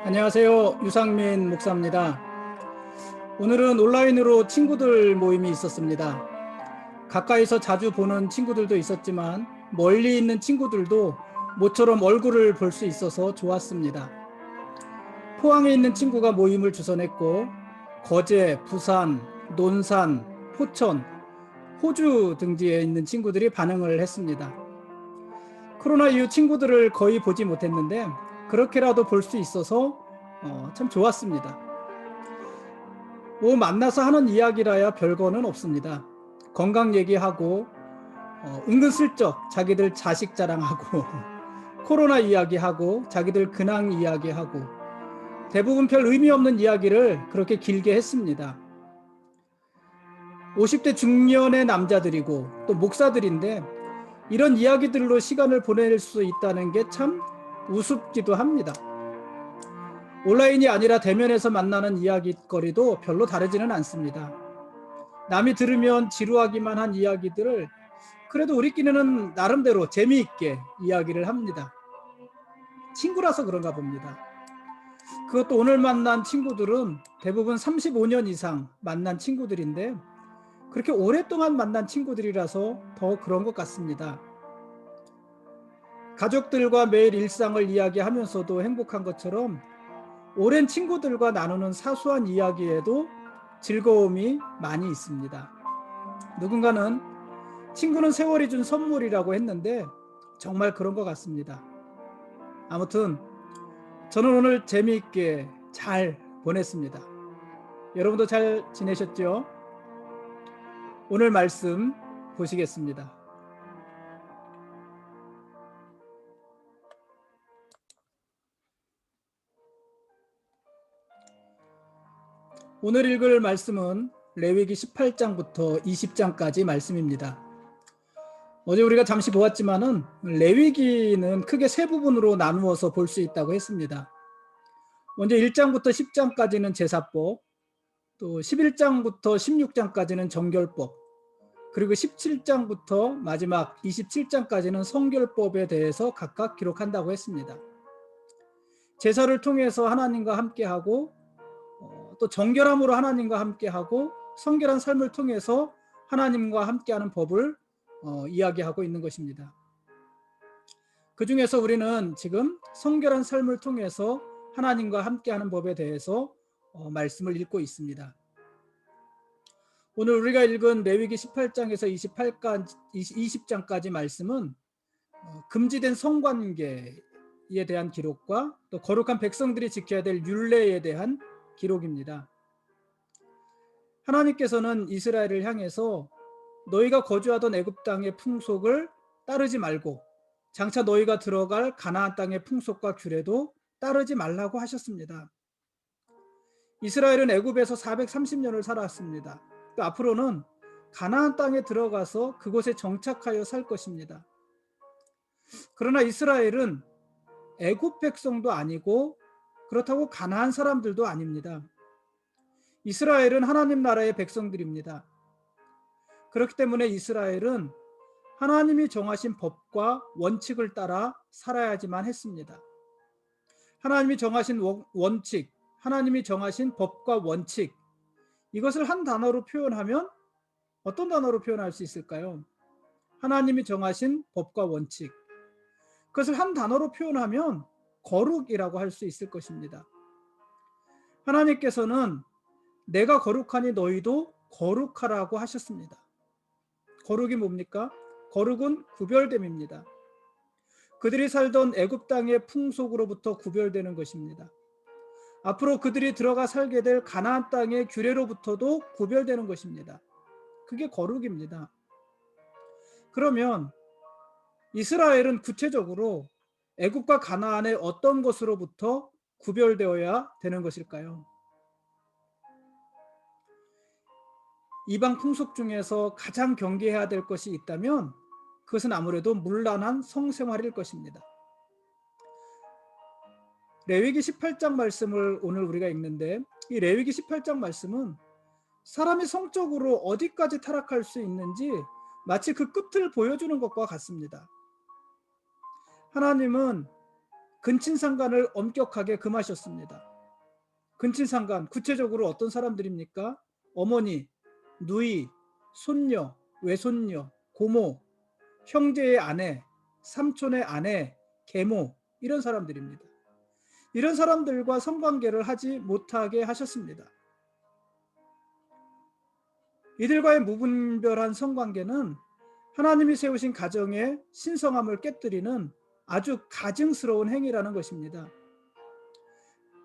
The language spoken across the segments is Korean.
안녕하세요. 유상민 목사입니다. 오늘은 온라인으로 친구들 모임이 있었습니다. 가까이서 자주 보는 친구들도 있었지만 멀리 있는 친구들도 모처럼 얼굴을 볼 수 있어서 좋았습니다. 포항에 있는 친구가 모임을 주선했고 거제, 부산, 논산, 포천, 호주 등지에 있는 친구들이 반응을 했습니다. 코로나 이후 친구들을 거의 보지 못했는데 그렇게라도 볼 수 있어서 참 좋았습니다. 뭐 만나서 하는 이야기라야 별거는 없습니다. 건강 얘기하고 은근슬쩍 자기들 자식 자랑하고 코로나 이야기하고 자기들 근황 이야기하고 대부분 별 의미 없는 이야기를 그렇게 길게 했습니다. 50대 중년의 남자들이고 또 목사들인데 이런 이야기들로 시간을 보낼 수 있다는 게 참 우습기도 합니다. 온라인이 아니라 대면에서 만나는 이야기거리도 별로 다르지는 않습니다. 남이 들으면 지루하기만 한 이야기들을 그래도 우리끼리는 나름대로 재미있게 이야기를 합니다. 친구라서 그런가 봅니다. 그것도 오늘 만난 친구들은 대부분 35년 이상 만난 친구들인데 그렇게 오랫동안 만난 친구들이라서 더 그런 것 같습니다. 가족들과 매일 일상을 이야기하면서도 행복한 것처럼 오랜 친구들과 나누는 사소한 이야기에도 즐거움이 많이 있습니다. 누군가는 친구는 세월이 준 선물이라고 했는데 정말 그런 것 같습니다. 아무튼 저는 오늘 재미있게 잘 보냈습니다. 여러분도 잘 지내셨죠? 오늘 말씀 보시겠습니다. 오늘 읽을 말씀은 레위기 18장부터 20장까지 말씀입니다. 어제 우리가 잠시 보았지만은 레위기는 크게 세 부분으로 나누어서 볼 수 있다고 했습니다. 먼저 1장부터 10장까지는 제사법, 또 11장부터 16장까지는 정결법, 그리고 17장부터 마지막 27장까지는 성결법에 대해서 각각 기록한다고 했습니다. 제사를 통해서 하나님과 함께하고 또 정결함으로 하나님과 함께하고 성결한 삶을 통해서 하나님과 함께하는 법을 이야기하고 있는 것입니다. 그 중에서 우리는 지금 성결한 삶을 통해서 하나님과 함께하는 법에 대해서 말씀을 읽고 있습니다. 오늘 우리가 읽은 레위기 18장에서 20장까지 말씀은 금지된 성관계에 대한 기록과 또 거룩한 백성들이 지켜야 될 율례에 대한 기록입니다. 하나님께서는 이스라엘을 향해서 너희가 거주하던 애굽 땅의 풍속을 따르지 말고 장차 너희가 들어갈 가나안 땅의 풍속과 규례도 따르지 말라고 하셨습니다. 이스라엘은 애굽에서 430년을 살았습니다. 또 앞으로는 가나안 땅에 들어가서 그곳에 정착하여 살 것입니다. 그러나 이스라엘은 애굽 백성도 아니고 그렇다고 가나안 사람들도 아닙니다. 이스라엘은 하나님 나라의 백성들입니다. 그렇기 때문에 이스라엘은 하나님이 정하신 법과 원칙을 따라 살아야지만 했습니다. 하나님이 정하신 원칙, 하나님이 정하신 법과 원칙, 이것을 한 단어로 표현하면 어떤 단어로 표현할 수 있을까요? 하나님이 정하신 법과 원칙, 그것을 한 단어로 표현하면 거룩이라고 할 수 있을 것입니다. 하나님께서는 내가 거룩하니 너희도 거룩하라고 하셨습니다. 거룩이 뭡니까? 거룩은 구별됨입니다. 그들이 살던 애굽 땅의 풍속으로부터 구별되는 것입니다. 앞으로 그들이 들어가 살게 될 가나안 땅의 규례로부터도 구별되는 것입니다. 그게 거룩입니다. 그러면 이스라엘은 구체적으로 애굽과 가나안의 어떤 것으로부터 구별되어야 되는 것일까요? 이방 풍속 중에서 가장 경계해야 될 것이 있다면 그것은 아무래도 문란한 성생활일 것입니다. 레위기 18장 말씀을 오늘 우리가 읽는데 이 레위기 18장 말씀은 사람이 성적으로 어디까지 타락할 수 있는지 마치 그 끝을 보여주는 것과 같습니다. 하나님은 근친상간을 엄격하게 금하셨습니다. 근친상간, 구체적으로 어떤 사람들입니까? 어머니, 누이, 손녀, 외손녀, 고모, 형제의 아내, 삼촌의 아내, 계모, 이런 사람들입니다. 이런 사람들과 성관계를 하지 못하게 하셨습니다. 이들과의 무분별한 성관계는 하나님이 세우신 가정의 신성함을 깨뜨리는 아주 가증스러운 행위라는 것입니다.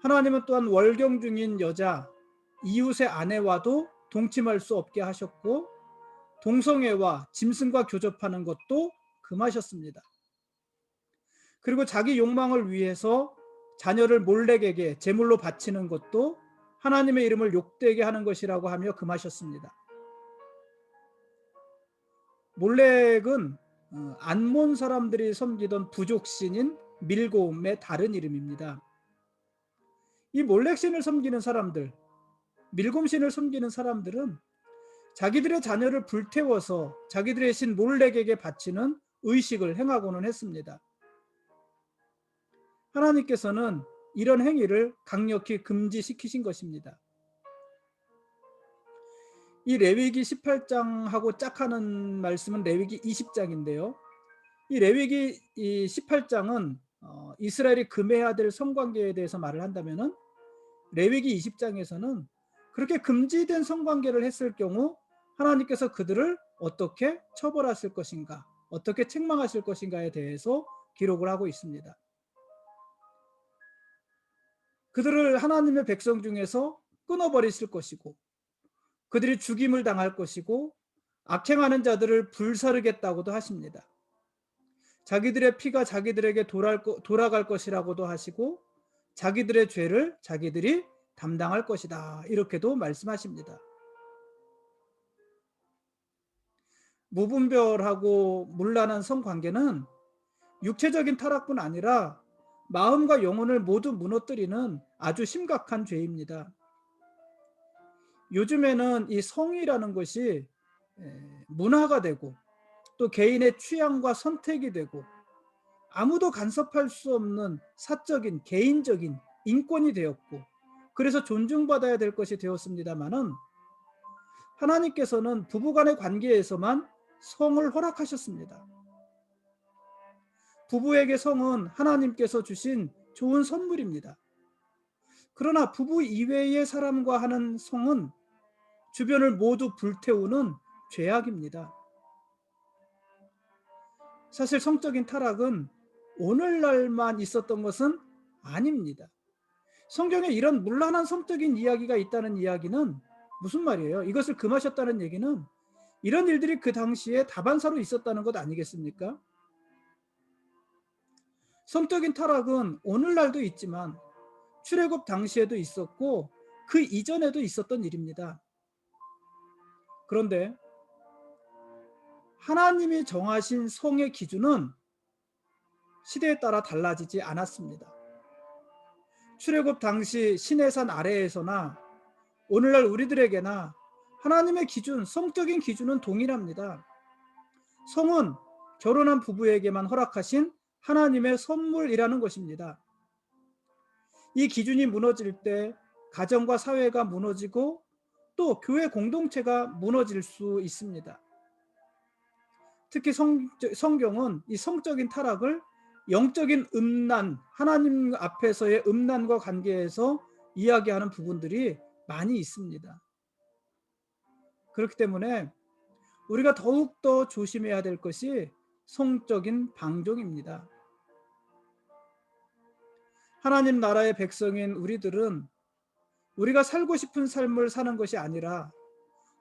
하나님은 또한 월경 중인 여자, 이웃의 아내와도 동침할 수 없게 하셨고, 동성애와 짐승과 교접하는 것도 금하셨습니다. 그리고 자기 욕망을 위해서 자녀를 몰렉에게 제물로 바치는 것도 하나님의 이름을 욕되게 하는 것이라고 하며 금하셨습니다. 몰렉은 안몬 사람들이 섬기던 부족신인 밀곰의 다른 이름입니다. 이 몰렉신을 섬기는 사람들, 밀곰신을 섬기는 사람들은 자기들의 자녀를 불태워서 자기들의 신 몰렉에게 바치는 의식을 행하고는 했습니다. 하나님께서는 이런 행위를 강력히 금지시키신 것입니다. 이 레위기 18장하고 짝하는 말씀은 레위기 20장인데요. 이 레위기 18장은 이스라엘이 금해야 될 성관계에 대해서 말을 한다면은, 레위기 20장에서는 그렇게 금지된 성관계를 했을 경우 하나님께서 그들을 어떻게 처벌하실 것인가, 어떻게 책망하실 것인가에 대해서 기록을 하고 있습니다. 그들을 하나님의 백성 중에서 끊어버리실 것이고, 그들이 죽임을 당할 것이고, 악행하는 자들을 불사르겠다고도 하십니다. 자기들의 피가 자기들에게 돌아갈 것이라고도 하시고, 자기들의 죄를 자기들이 담당할 것이다, 이렇게도 말씀하십니다. 무분별하고 문란한 성관계는 육체적인 타락뿐 아니라 마음과 영혼을 모두 무너뜨리는 아주 심각한 죄입니다. 요즘에는 이 성이라는 것이 문화가 되고, 또 개인의 취향과 선택이 되고, 아무도 간섭할 수 없는 사적인 개인적인 인권이 되었고, 그래서 존중받아야 될 것이 되었습니다마는, 하나님께서는 부부간의 관계에서만 성을 허락하셨습니다. 부부에게 성은 하나님께서 주신 좋은 선물입니다. 그러나 부부 이외의 사람과 하는 성은 주변을 모두 불태우는 죄악입니다. 사실 성적인 타락은 오늘날만 있었던 것은 아닙니다. 성경에 이런 문란한 성적인 이야기가 있다는 이야기는 무슨 말이에요? 이것을 금하셨다는 얘기는 이런 일들이 그 당시에 다반사로 있었다는 것 아니겠습니까? 성적인 타락은 오늘날도 있지만 출애굽 당시에도 있었고 그 이전에도 있었던 일입니다. 그런데 하나님이 정하신 성의 기준은 시대에 따라 달라지지 않았습니다. 출애굽 당시 시내산 아래에서나 오늘날 우리들에게나 하나님의 기준, 성적인 기준은 동일합니다. 성은 결혼한 부부에게만 허락하신 하나님의 선물이라는 것입니다. 이 기준이 무너질 때 가정과 사회가 무너지고 또 교회 공동체가 무너질 수 있습니다. 특히 성경은 이 성적인 타락을 영적인 음란, 하나님 앞에서의 음란과 관계해서 이야기하는 부분들이 많이 있습니다. 그렇기 때문에 우리가 더욱더 조심해야 될 것이 성적인 방종입니다. 하나님 나라의 백성인 우리들은 우리가 살고 싶은 삶을 사는 것이 아니라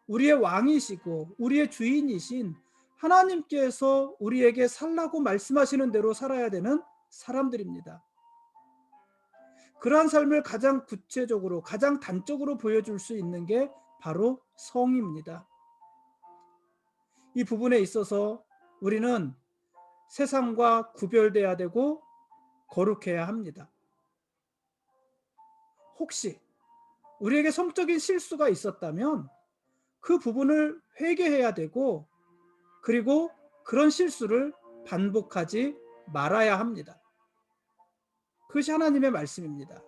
우리의 왕이시고 우리의 주인이신 하나님께서 우리에게 살라고 말씀하시는 대로 살아야 되는 사람들입니다. 그러한 삶을 가장 구체적으로, 가장 단적으로 보여줄 수 있는 게 바로 성입니다. 이 부분에 있어서 우리는 세상과 구별돼야 되고 거룩해야 합니다. 혹시 우리에게 성적인 실수가 있었다면 그 부분을 회개해야 되고, 그리고 그런 실수를 반복하지 말아야 합니다. 그것이 하나님의 말씀입니다.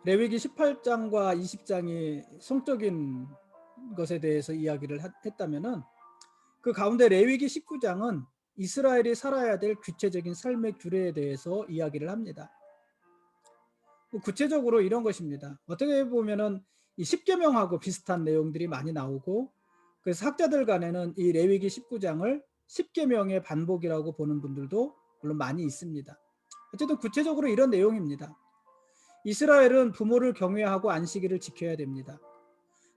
레위기 18장과 20장이 성적인 것에 대해서 이야기를 했다면은, 그 가운데 레위기 19장은 이스라엘이 살아야 될 구체적인 삶의 규례에 대해서 이야기를 합니다. 구체적으로 이런 것입니다. 어떻게 보면은 이 십계명하고 비슷한 내용들이 많이 나오고, 그래서 학자들 간에는 이 레위기 19장을 십계명의 반복이라고 보는 분들도 물론 많이 있습니다. 어쨌든 구체적으로 이런 내용입니다. 이스라엘은 부모를 경외하고 안식일을 지켜야 됩니다.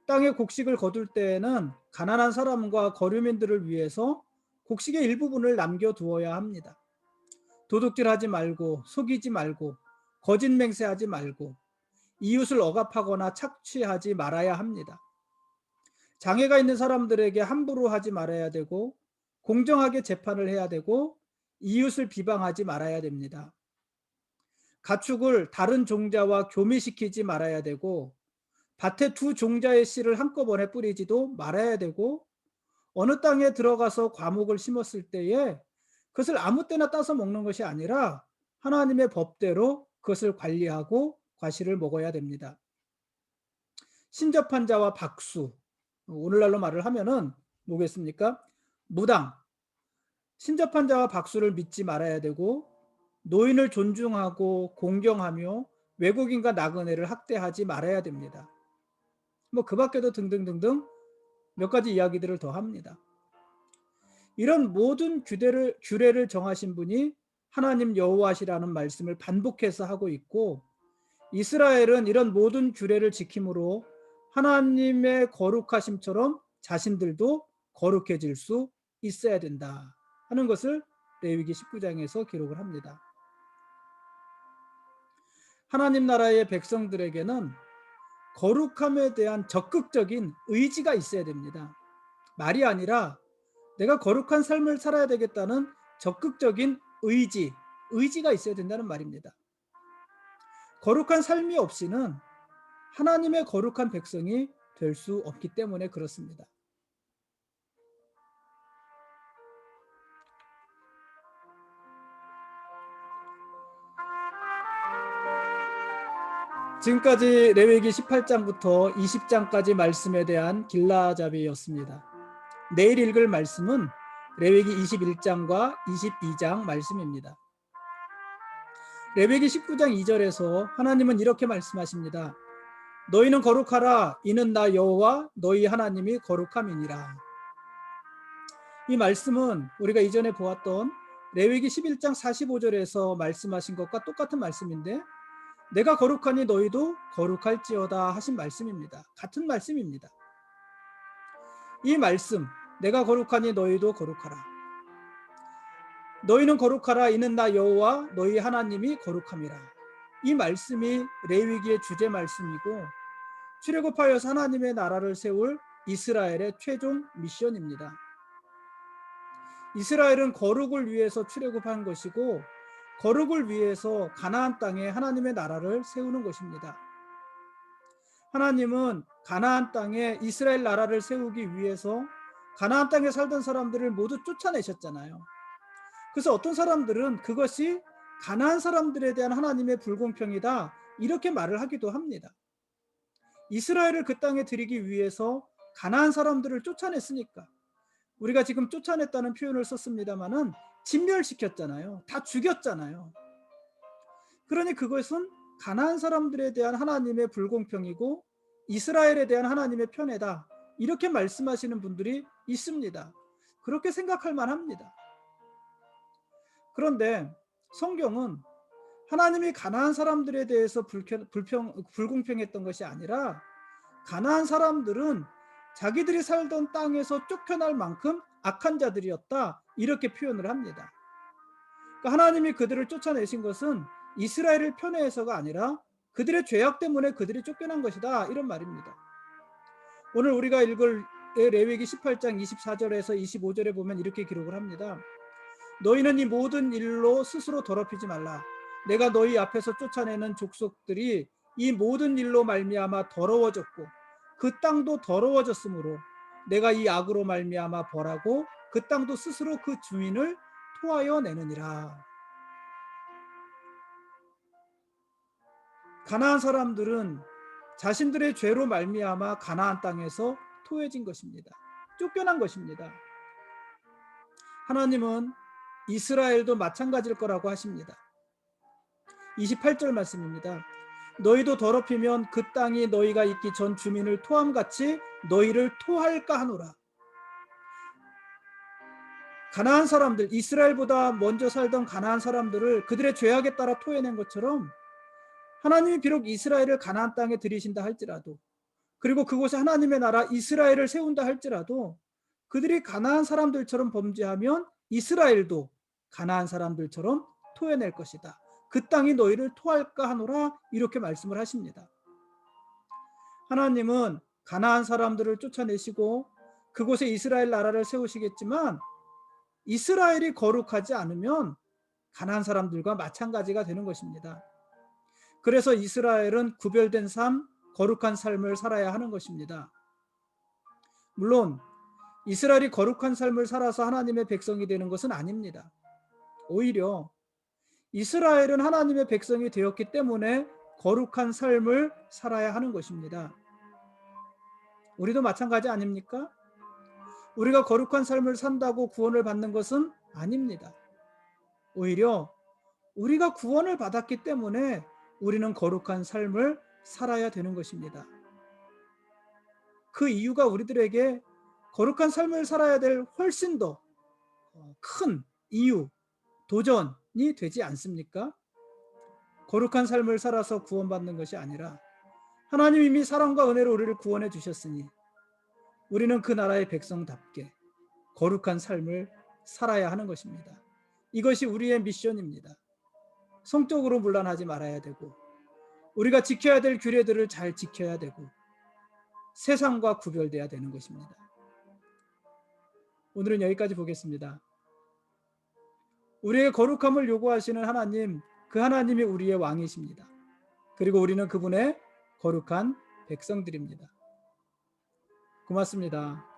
땅에 곡식을 거둘 때에는 가난한 사람과 거류민들을 위해서 곡식의 일부분을 남겨두어야 합니다. 도둑질하지 말고, 속이지 말고, 거짓 맹세하지 말고, 이웃을 억압하거나 착취하지 말아야 합니다. 장애가 있는 사람들에게 함부로 하지 말아야 되고, 공정하게 재판을 해야 되고, 이웃을 비방하지 말아야 됩니다. 가축을 다른 종자와 교미시키지 말아야 되고, 밭에 두 종자의 씨를 한꺼번에 뿌리지도 말아야 되고, 어느 땅에 들어가서 과목을 심었을 때에 그것을 아무 때나 따서 먹는 것이 아니라 하나님의 법대로 그것을 관리하고 과실을 먹어야 됩니다. 신접한 자와 박수, 오늘날로 말을 하면은 뭐겠습니까? 무당, 신접한 자와 박수를 믿지 말아야 되고, 노인을 존중하고 공경하며 외국인과 나그네를 학대하지 말아야 됩니다. 뭐 그 밖에도 등등등등 몇 가지 이야기들을 더 합니다. 이런 모든 규례를 정하신 분이 하나님 여호와시라는 말씀을 반복해서 하고 있고, 이스라엘은 이런 모든 규례를 지킴으로 하나님의 거룩하심처럼 자신들도 거룩해질 수 있어야 된다 하는 것을 레위기 19장에서 기록을 합니다. 하나님 나라의 백성들에게는 거룩함에 대한 적극적인 의지가 있어야 됩니다. 말이 아니라 내가 거룩한 삶을 살아야 되겠다는 적극적인 의지가 있어야 된다는 말입니다. 거룩한 삶이 없이는 하나님의 거룩한 백성이 될 수 없기 때문에 그렇습니다. 지금까지 레위기 18장부터 20장까지 말씀에 대한 길라잡이였습니다. 내일 읽을 말씀은 레위기 21장과 22장 말씀입니다. 레위기 19장 2절에서 하나님은 이렇게 말씀하십니다. 너희는 거룩하라. 이는 나 여호와 너희 하나님이 거룩함이니라. 이 말씀은 우리가 이전에 보았던 레위기 11장 45절에서 말씀하신 것과 똑같은 말씀인데, 내가 거룩하니 너희도 거룩할지어다 하신 말씀입니다. 같은 말씀입니다. 이 말씀, 내가 거룩하니 너희도 거룩하라. 너희는 거룩하라. 이는 나 여호와 너희 하나님이 거룩함이라. 이 말씀이 레위기의 주제 말씀이고, 출애굽하여서 하나님의 나라를 세울 이스라엘의 최종 미션입니다. 이스라엘은 거룩을 위해서 출애굽한 것이고, 거룩을 위해서 가나안 땅에 하나님의 나라를 세우는 것입니다. 하나님은 가나안 땅에 이스라엘 나라를 세우기 위해서 가나안 땅에 살던 사람들을 모두 쫓아내셨잖아요. 그래서 어떤 사람들은 그것이 가나안 사람들에 대한 하나님의 불공평이다 이렇게 말을 하기도 합니다. 이스라엘을 그 땅에 들이기 위해서 가나안 사람들을 쫓아냈으니까, 우리가 지금 쫓아냈다는 표현을 썼습니다마는 진멸시켰잖아요. 다 죽였잖아요. 그러니 그것은 가나안 사람들에 대한 하나님의 불공평이고 이스라엘에 대한 하나님의 편애다 이렇게 말씀하시는 분들이 있습니다. 그렇게 생각할 만합니다. 그런데 성경은 하나님이 가나안 사람들에 대해서 불공평했던 것이 아니라, 가나안 사람들은 자기들이 살던 땅에서 쫓겨날 만큼 악한 자들이었다 이렇게 표현을 합니다. 그러니까 하나님이 그들을 쫓아내신 것은 이스라엘을 편애해서가 아니라 그들의 죄악 때문에 그들이 쫓겨난 것이다 이런 말입니다. 오늘 우리가 읽을 레위기 18장 24절에서 25절에 보면 이렇게 기록을 합니다. 너희는 이 모든 일로 스스로 더럽히지 말라. 내가 너희 앞에서 쫓아내는 족속들이 이 모든 일로 말미암아 더러워졌고 그 땅도 더러워졌으므로 내가 이 악으로 말미암아 벌하고 그 땅도 스스로 그 주인을 토하여 내느니라. 가나안 사람들은 자신들의 죄로 말미암아 가나안 땅에서 토해진 것입니다. 쫓겨난 것입니다. 하나님은 이스라엘도 마찬가지일 거라고 하십니다. 28절 말씀입니다. 너희도 더럽히면 그 땅이 너희가 있기 전 주민을 토함같이 너희를 토할까 하노라. 가나안 사람들, 이스라엘보다 먼저 살던 가나안 사람들을 그들의 죄악에 따라 토해낸 것처럼 하나님이 비록 이스라엘을 가나안 땅에 들이신다 할지라도, 그리고 그곳에 하나님의 나라 이스라엘을 세운다 할지라도 그들이 가나안 사람들처럼 범죄하면 이스라엘도 가나안 사람들처럼 토해낼 것이다. 그 땅이 너희를 토할까 하노라, 이렇게 말씀을 하십니다. 하나님은 가나안 사람들을 쫓아내시고 그곳에 이스라엘 나라를 세우시겠지만 이스라엘이 거룩하지 않으면 가나안 사람들과 마찬가지가 되는 것입니다. 그래서 이스라엘은 구별된 삶, 거룩한 삶을 살아야 하는 것입니다. 물론 이스라엘이 거룩한 삶을 살아서 하나님의 백성이 되는 것은 아닙니다. 오히려 이스라엘은 하나님의 백성이 되었기 때문에 거룩한 삶을 살아야 하는 것입니다. 우리도 마찬가지 아닙니까? 우리가 거룩한 삶을 산다고 구원을 받는 것은 아닙니다. 오히려 우리가 구원을 받았기 때문에 우리는 거룩한 삶을 살아야 되는 것입니다. 그 이유가 우리들에게 거룩한 삶을 살아야 될 훨씬 더 큰 이유, 도전이 되지 않습니까? 거룩한 삶을 살아서 구원받는 것이 아니라 하나님 이미 사랑과 은혜로 우리를 구원해 주셨으니 우리는 그 나라의 백성답게 거룩한 삶을 살아야 하는 것입니다. 이것이 우리의 미션입니다. 성적으로 문란하지 말아야 되고, 우리가 지켜야 될 규례들을 잘 지켜야 되고, 세상과 구별돼야 되는 것입니다. 오늘은 여기까지 보겠습니다. 우리의 거룩함을 요구하시는 하나님, 그 하나님이 우리의 왕이십니다. 그리고 우리는 그분의 거룩한 백성들입니다. 고맙습니다.